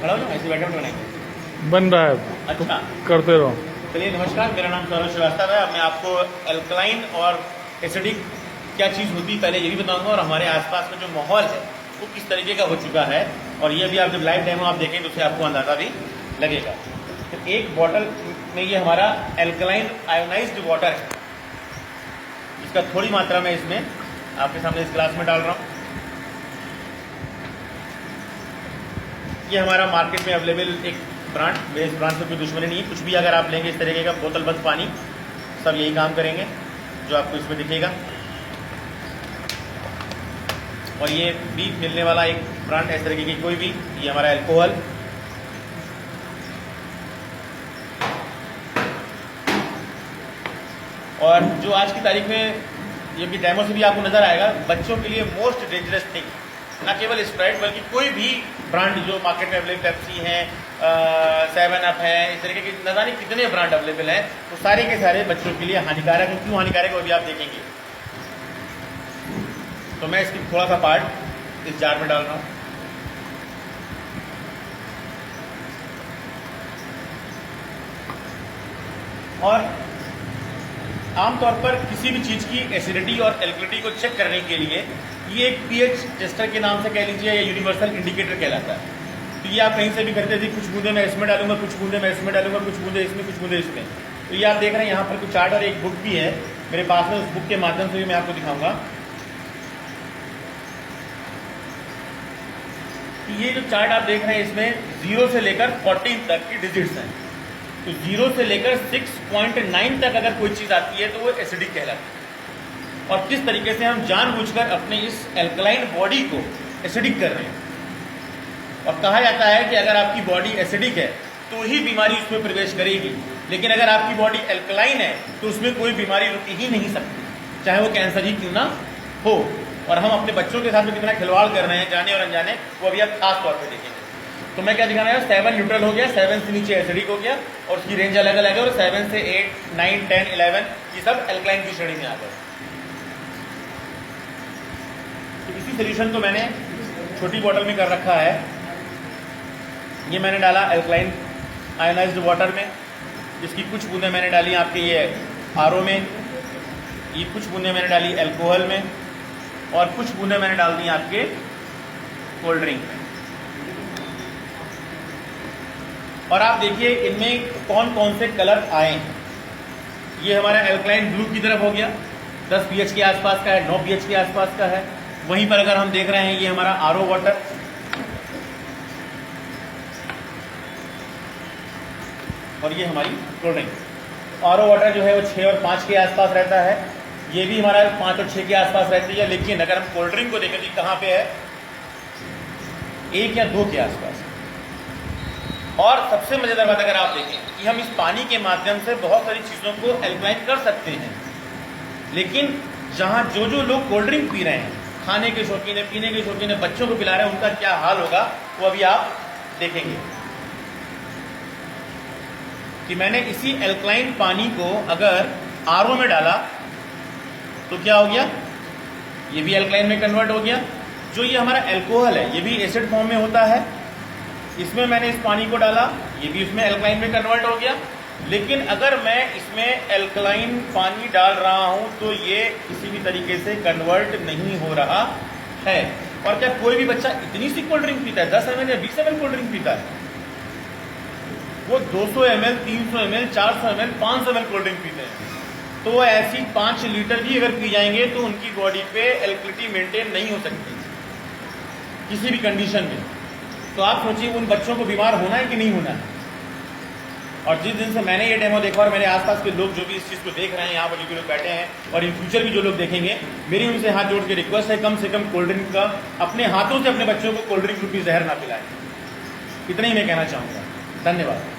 खड़ा हो जाओ, ऐसे बैठे बनाएंगे। बन रहा है, अच्छा करते रहो। चलिए नमस्कार, मेरा नाम सौरभ श्रीवास्तव है। अब मैं आपको एल्कलाइन और एसिडिक क्या चीज़ होती है पहले ये भी बताऊंगा, और हमारे आसपास का जो माहौल है वो किस तरीके का हो चुका है, और ये भी आप जब लाइव डेमो आप देखें तो उससे आपको अंदाज़ा भी लगेगा। तो एक बॉटल में ये हमारा एल्कलाइन आयोनाइज्ड वाटर है, इसका थोड़ी मात्रा में इसमें आपके सामने इस गिलास में डाल रहा हूँ। ये हमारा मार्केट में अवेलेबल एक ब्रांड, बेस ब्रांड से कोई दुश्मनी नहीं है। कुछ भी अगर आप लेंगे इस तरीके का बोतल बंद पानी, सब यही काम करेंगे जो आपको इसमें दिखेगा। और ये भी मिलने वाला एक ब्रांड इस तरीके की कोई भी, ये हमारा अल्कोहल। और जो आज की तारीख में ये भी डेमो से भी आपको नजर आएगा, बच्चों के लिए मोस्ट डेंजरस थिंग, न केवल स्प्राइट बल्कि कोई भी ब्रांड जो मार्केट में अवेलेबल, पेप्सी है, 7 अप है, इस तरीके के न जाने कितने ब्रांड अवेलेबल हैं, वो सारे के सारे बच्चों के लिए हानिकारक है। क्यों हानिकारक है वो भी आप देखेंगे। तो मैं इसकी थोड़ा सा पार्ट इस जार में डाल रहा हूँ। और आमतौर पर किसी भी चीज़ की एसिडिटी और एल्कलिटी को चेक करने के लिए ये एक पीएच टेस्टर के नाम से कह लीजिए या यूनिवर्सल इंडिकेटर कहलाता है। तो ये आप कहीं से भी करते थे, कुछ बूंदे मैं इसमें डालूंगा, कुछ बूंदे मैं इसमें डालूंगा, कुछ बूंदे इसमें, कुछ बूंदे इसमें। तो ये आप देख रहे हैं यहाँ पर कुछ चार्ट और एक बुक भी है मेरे पास में, उस बुक के माध्यम से भी मैं आपको दिखाऊंगा। ये जो चार्ट आप देख रहे हैं इसमें 0 से लेकर 14 तक की डिजिट्स हैं। तो 0 से लेकर 6.9 तक अगर कोई चीज़ आती है तो वो एसिडिक कहलाती है। और किस तरीके से हम जानबूझकर अपने इस एल्कलाइन बॉडी को एसिडिक कर रहे हैं। और कहा जाता है कि अगर आपकी बॉडी एसिडिक है तो ही बीमारी उसमें प्रवेश करेगी, लेकिन अगर आपकी बॉडी एल्कलाइन है तो उसमें कोई बीमारी रुक ही नहीं सकती, चाहे वो कैंसर ही क्यों ना हो। और हम अपने बच्चों के साथ में कितना खिलवाड़ कर रहे हैं जाने और अनजाने, वो अभी आप खास तौर पर देखेंगे। तो मैं क्या दिखाना है, 7 न्यूट्रल हो गया, 7 से नीचे एसिडिक हो गया, और उसकी रेंज अलग अलग है, और 7 से 8, 9, 10, 11 ये सब एल्कलाइन की श्रेणी में आ गए। तो इसी सोल्यूशन को मैंने छोटी बोतल में कर रखा है। ये मैंने डाला एल्कलाइन आयोनाइज्ड वाटर में, जिसकी कुछ बूंदें मैंने डाली आपके ये आरओ में, ये कुछ बूंदें मैंने डाली अल्कोहल में, और कुछ बूंदें मैंने डाल दी आपके कोल्ड ड्रिंक में। और आप देखिए इनमें कौन कौन से कलर आए हैं। ये हमारा एल्कलाइन ब्लू की तरफ हो गया, 10 pH के आसपास का है, 9 pH के आसपास का है। वहीं पर अगर हम देख रहे हैं ये हमारा आरओ वाटर, और ये हमारी कोल्ड ड्रिंक। आरओ वाटर जो है वो 6 और 5 के आसपास रहता है, ये भी हमारा 5 और 6 के आसपास रहती है। लेकिन अगर हम कोल्ड ड्रिंक को देखें तो कहाँ पे है, 1 या 2 के आसपास। और सबसे मजेदार बात अगर आप देखें कि हम इस पानी के माध्यम से बहुत सारी चीज़ों को एल्कलाइन कर सकते हैं, लेकिन जहाँ जो लोग कोल्ड ड्रिंक पी रहे हैं, खाने के शौकीन है, पीने के शौकीन है, बच्चों को पिला रहे हैं, उनका क्या हाल होगा वो अभी आप देखेंगे। कि मैंने इसी एल्कलाइन पानी को अगर आरओ में डाला तो क्या हो गया, ये भी एल्कलाइन में कन्वर्ट हो गया। जो ये हमारा अल्कोहल है ये भी एसिड फॉर्म में होता है, इसमें मैंने इस पानी को डाला, ये भी उसमें एल्कलाइन में कन्वर्ट हो गया। लेकिन अगर मैं इसमें एल्कलाइन पानी डाल रहा हूं तो ये किसी भी तरीके से कन्वर्ट नहीं हो रहा है। और क्या कोई भी बच्चा इतनी सी कोल्ड ड्रिंक पीता है, 10 ml या 20 ml कोल्ड ड्रिंक पीता है? वो 200 ml, 300 ml, 400 ml, 500 ml cold drink पीते हैं। तो वो ऐसी 5 लीटर भी अगर पी जाएंगे तो उनकी बॉडी पे एल्कलिटी मेंटेन नहीं हो सकती किसी भी कंडीशन में। तो आप सोचिए उन बच्चों को बीमार होना है कि नहीं होना है। और जिस दिन से मैंने ये डेमो देखा और मेरे आसपास के लोग जो भी इस चीज़ को देख रहे हैं, यहाँ पर जो लोग बैठे हैं और इन फ्यूचर भी जो लोग देखेंगे, मेरी उनसे हाथ जोड़ के रिक्वेस्ट है कम से कम कोल्ड ड्रिंक का अपने हाथों से अपने बच्चों को कोल्ड ड्रिंक रूपी जहर ना पिलाएं। इतना ही मैं कहना चाहूँगा। धन्यवाद।